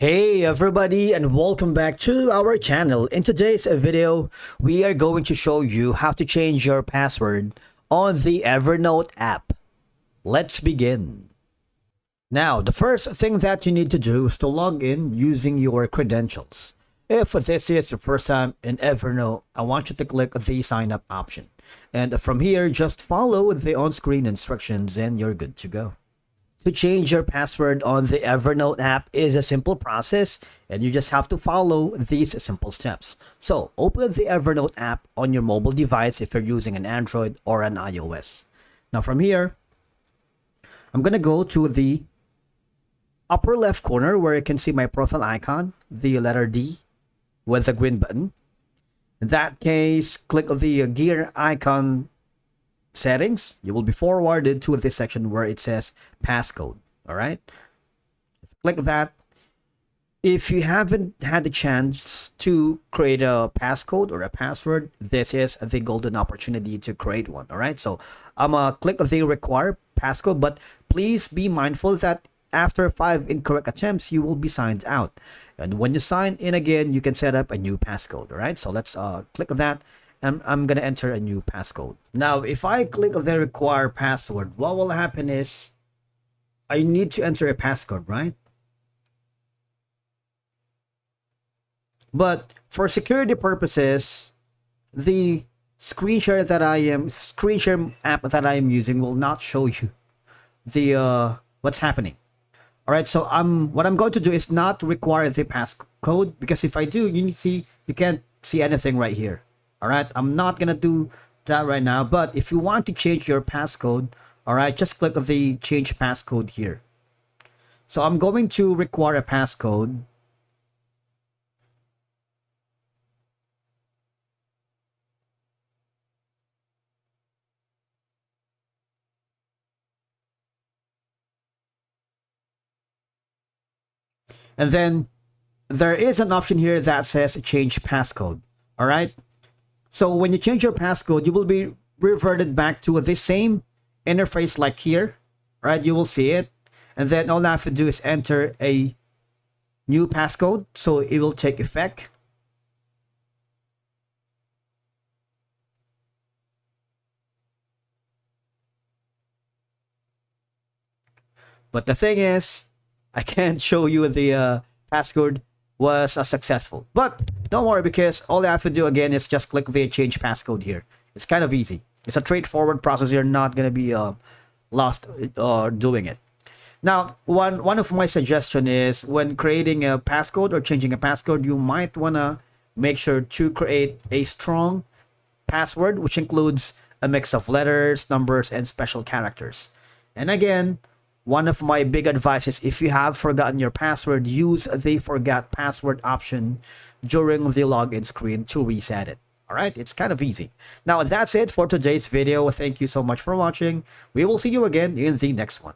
Hey everybody, and welcome back to our channel. In today's video, we are going to show you how to change your password on the Evernote app. Let's begin. Now, the first thing that you need to do is to log in using your credentials. If this is your first time in Evernote, I want you to click the sign up option. And from here, just follow the on-screen instructions and you're good to go. To change your password on the Evernote app is a simple process, and you just have to follow these simple steps. So open the Evernote app on your mobile device if you're using an Android or an iOS. Now from here, I'm going to go to the upper left corner where you can see my profile icon, the letter D with the green button. In that case, click on the gear icon settings. You will be forwarded to this section where it says passcode. All right, click that. If you haven't had the chance to create a passcode or a password, this is the golden opportunity to create one. All right, so I'm gonna click the require passcode, but please be mindful that after 5 incorrect attempts you will be signed out, and when you sign in again you can set up a new passcode. All right, so let's click that. I'm gonna enter a new passcode. Now if I click on the require password, what will happen is I need to enter a passcode, right? But for security purposes, the screen share app that I am using will not show you the what's happening. All right, so what I'm going to do is not require the passcode, because if I do, you can't see anything right here. All right, I'm not gonna do that right now, but if you want to change your passcode, all right, just click on the change passcode here. So I'm going to require a passcode. And then there is an option here that says change passcode. All right, so when you change your passcode, you will be reverted back to the same interface like here, right? You will see it. And then all I have to do is enter a new passcode, so it will take effect. But the thing is, I can't show you the passcode was successful. But don't worry, because all I have to do again is just click the change passcode here. It's kind of easy. It's a straightforward process. You're not going to be lost doing it. Now, one of my suggestion is when creating a passcode or changing a passcode, you might want to make sure to create a strong password, which includes a mix of letters, numbers, and special characters. And again, one of my big advices, if you have forgotten your password, use the forgot password option during the login screen to reset it. All right, it's kind of easy. Now, that's it for today's video. Thank you so much for watching. We will see you again in the next one.